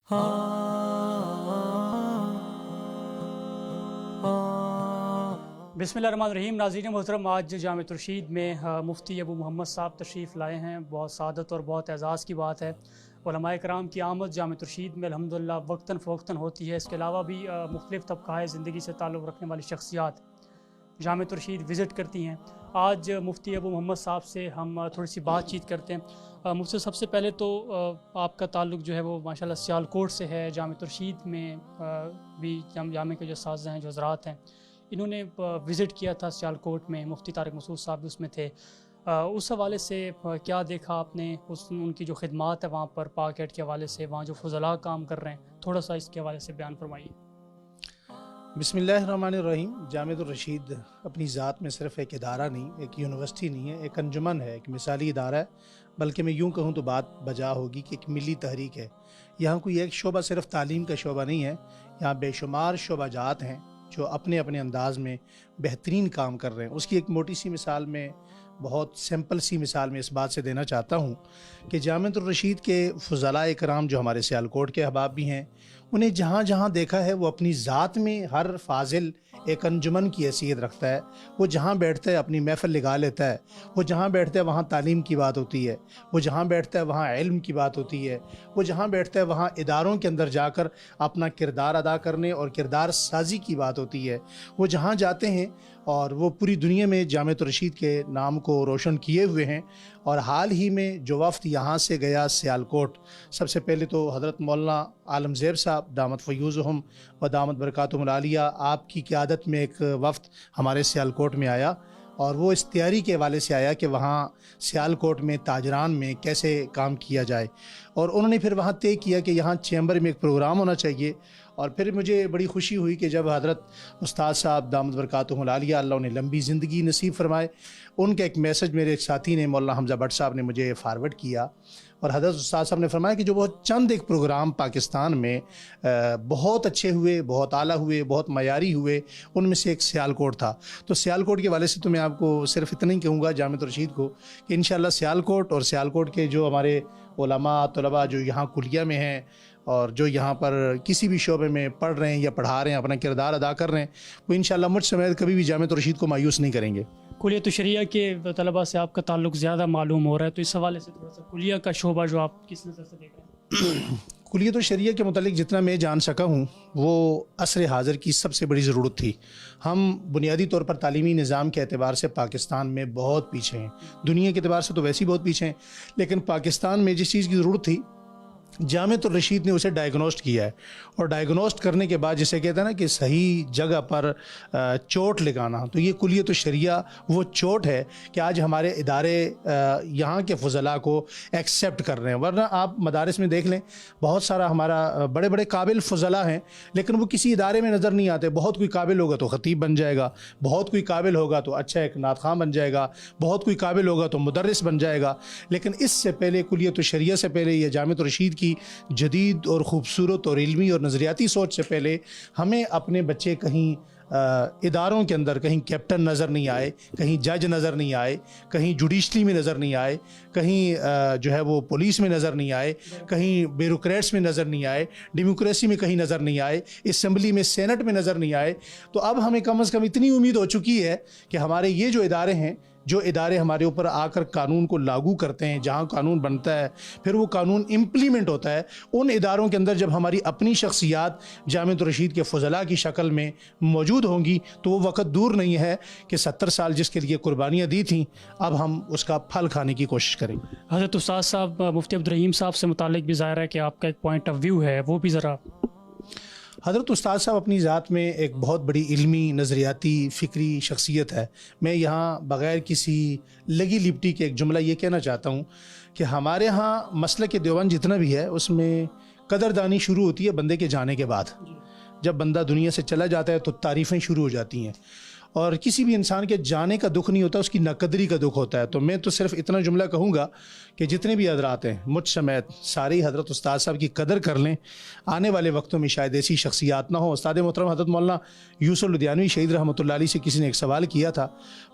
बिस्मिल्लाहिर्रहमानिर्रहीम। नाज़रीन मोहतरम, आज जामिअत रशीद में मुफ्ती अबू मोहम्मद साहब तशरीफ़ लाए हैं। बहुत सादत और बहुत एज़ाज़ की बात है। उलमाए कराम की आमद जामिअत रशीद में अल्हम्दुलिल्लाह वक्तन फ़वक्तन होती है। इसके अलावा भी मुख्तलिफ़ तबक़ाए ज़िंदगी से ताल्लुक़ रखने वाली शख्सियात जामिअत रशीद विज़िट करती हैं। आज मुफ्ती अबू मोहम्मद साहब से हम थोड़ी सी बातचीत करते हैं। मुफ्ती, सबसे पहले तो आपका ताल्लुक़ जो है वो माशाल्लाह सियालकोट से है। जामिअत रशीद में भी जामे के जो साज़ हैं, जो हज़रात हैं, इन्होंने विज़िट किया था सियालकोट में, मुफ्ती तारिक मसूद साहब भी उसमें थे। उस हवाले से क्या देखा आपने, उनकी जो खिदमात है वहाँ पर पाकेट के हवाले से, वहाँ जो फज़ला काम कर रहे हैं, थोड़ा सा इसके हवाले से बयान फरमाइए। बिस्मिल्लाहिर्रहमानिर्रहीम। जामिअत रशीद अपनी ज़ात में सिर्फ़ एक इदारा नहीं, एक यूनिवर्सिटी नहीं है, एक अंजुमन है, एक मिसाली इदारा है। बल्कि मैं यूँ कहूँ तो बात बजा होगी कि एक मिली तहरीक है। यहाँ कोई एक शोबा सिर्फ़ तालीम का शोबा नहीं है, यहाँ बेशुमार शोबाजात हैं जो अपने अपने अंदाज में बेहतरीन काम कर रहे हैं। उसकी एक मोटी सी मिसाल में, बहुत सिंपल सी मिसाल में इस बात से देना चाहता हूँ कि जामिअत रशीद के फ़ज़लाए कराम जो हमारे सियालकोट के अहबाब भी हैं, उन्हें जहाँ जहाँ देखा है वो अपनी ज़ात में हर फाजिल एक अंजुमन की हैसियत रखता है। वो जहाँ बैठता है अपनी महफ़िल लगा लेता है। वो जहाँ बैठता है वहाँ तालीम की बात होती है। वो जहाँ बैठता है वहाँ इल्म की बात होती है। वो जहाँ बैठता है वहाँ इदारों के अंदर जाकर अपना किरदार अदा करने और किरदार साजी की बात होती है। वो जहाँ जाते हैं और वो पूरी दुनिया में जामिअत रशीद के नाम को रोशन किए हुए हैं। और हाल ही में जो वफ़्त यहाँ से गया सियालकोट, सबसे पहले तो हज़रत मौलाना आलमज़ेब साहब दामत फ़यूज़हुम व दामत बरकातुहुमुल आलिया, आपकी क़यादत में एक वफ़्त हमारे सियालकोट में आया। और वो इस तैयारी के हवाले से आया कि वहाँ सियालकोट में ताजरान में कैसे काम किया जाए। और उन्होंने फिर वहाँ तय किया कि यहाँ चैम्बर में एक प्रोग्राम होना चाहिए। और फिर मुझे बड़ी खुशी हुई कि जब हज़रत उस्ताद साहब दामत बरकातुहुमुल आलिया, अल्लाह उन्हें लंबी ज़िंदगी नसीब फरमाए, उनका एक मैसेज मेरे एक साथी ने, मौलाना हमज़ा भट्ट साहब ने मुझे फ़ारवर्ड किया। और हज़रत उस्ताद साहब ने फरमाया कि जो बहुत चंद एक प्रोग्राम पाकिस्तान में बहुत अच्छे हुए, बहुत आला हुए, बहुत मयारी हुए, उनमें से एक सियालकोट था। तो सियालकोट के वाले से तो मैं आपको सिर्फ इतना ही कहूँगा जामिअत रशीद को कि इंशाअल्लाह सियालकोट और सियालकोट के जो हमारे उलमा तलबा जो यहाँ कुलिया में हैं और जो यहाँ पर किसी भी शोबे में पढ़ रहे हैं या पढ़ा रहे हैं, अपना किरदार अदा कर रहे हैं, वो इंशाअल्लाह मुझ समेत कभी भी जामिअत रशीद को मायूस नहीं करेंगे। कुलियत शरिया के तलबा से आपका ताल्लुक़ ज़्यादा मालूम हो रहा है, तो इस हवाले से थोड़ा सा कुलिया का शोबा जो आप किस नज़र से देख रहे हैं? कुलियत शरिया के मुतालिक जितना मैं जान सका हूँ वो असर हाज़िर की सबसे बड़ी ज़रूरत थी। हम बुनियादी तौर पर तालीमी निज़ाम के एतबार से पाकिस्तान में बहुत पीछे हैं। दुनिया के एतबार से तो वैसे ही बहुत पीछे हैं, लेकिन पाकिस्तान में जिस चीज़ की ज़रूरत थी जामिअत रशीद ने उसे डायग्नोस्ट किया है। और डायग्नोस्ट करने के बाद जिसे कहते हैं ना कि सही जगह पर चोट लगाना, तो ये कुलियत शरिया वो चोट है कि आज हमारे इदारे यहाँ के फ़ज़ला को एक्सेप्ट कर रहे हैं। वरना आप मदारिस में देख लें, बहुत सारा हमारा बड़े बड़े काबिल फ़ज़ला हैं, लेकिन वो किसी इदारे में नज़र नहीं आते। बहुत कोई काबिल होगा तो ख़तीब बन जाएगा, बहुत कोई काबिल होगा तो अच्छा एक नात ख़्वां बन जाएगा, बहुत कोई काबिल होगा तो मुदर्रिस बन जाएगा। लेकिन इससे पहले कुलियत शरिया से पहले या जामिअत रशीद की जदीद और ख़ूबसूरत और इल्मी और नज़रियाती सोच से पहले हमें अपने बच्चे कहीं इदारों के अंदर कहीं कैप्टन नज़र नहीं आए, कहीं जज नज़र नहीं आए, कहीं जुडिशरी में नज़र नहीं आए, कहीं जो है वो पुलिस में नज़र नहीं आए, कहीं ब्यूरोक्रेट्स में नज़र नहीं आए, डेमोक्रेसी में कहीं नज़र नहीं आए, असम्बली में सेनेट में नज़र नहीं आए। तो अब हमें कम से कम इतनी उम्मीद हो चुकी है कि हमारे ये जो इदारे हैं, जो इदारे हमारे ऊपर आकर कानून को लागू करते हैं, जहाँ कानून बनता है फिर वो कानून इम्प्लीमेंट होता है, उन इदारों के अंदर जब हमारी अपनी शख्सियात जामिअत रशीद के फ़ज़ला की शक्ल में मौजूद होंगी तो वो वक़्त दूर नहीं है कि 70 साल जिसके लिए कुर्बानियाँ दी थीं, अब हम उसका फल खाने की कोशिश करेंगे। हज़रत उस्ताद साहब, मुफ्ती अब्दुर्रहीम साहब से मुतालिक भी ज़ाहिर है कि आपका एक पॉइंट ऑफ व्यू है, वो भी ज़रा। हज़रत उस्ताद साहब अपनी ज़ात में एक बहुत बड़ी इल्मी, नज़रियाती, फ़िक्री शख्सियत है। मैं यहाँ बग़ैर किसी लगी लिपटी के एक जुमला ये कहना चाहता हूँ कि हमारे यहाँ मसलक देवबंद जितना भी है उसमें कदरदानी शुरू होती है बंदे के जाने के बाद। जब बंदा दुनिया से चला जाता है तो तारीफ़ें शुरू हो जाती हैं। اور کسی بھی انسان کے جانے کا دکھ نہیں ہوتا، اس کی ناقدری کا دکھ ہوتا ہے۔ تو میں تو صرف اتنا جملہ کہوں گا کہ جتنے بھی حضرات ہیں مجھ سمیت ساری حضرت استاد صاحب کی قدر کر لیں۔ آنے والے وقتوں میں شاید ایسی شخصیات نہ ہوں۔ استاد محترم حضرت مولانا یوسف لدھیانوی شہید رحمۃ اللہ علیہ سے کسی نے ایک سوال کیا تھا،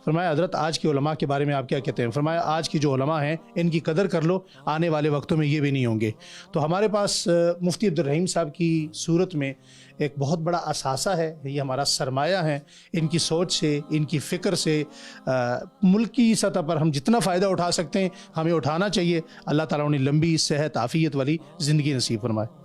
فرمایا حضرت آج کے علماء کے بارے میں آپ کیا کہتے ہیں؟ فرمایا آج کی جو علماء ہیں ان کی قدر کر لو، آنے والے وقتوں میں یہ بھی نہیں ہوں گے۔ تو ہمارے پاس مفتی عبدالرحیم صاحب کی صورت میں ایک بہت بڑا اثاثہ ہے، یہ ہمارا سرمایہ ہے۔ ان کی سوچ سے، ان کی فکر سے ملک کی سطح پر ہم جتنا فائدہ اٹھا سکتے ہیں ہمیں اٹھانا چاہیے۔ اللہ تعالیٰ انہیں لمبی صحت عافیت والی زندگی نصیب فرمائے۔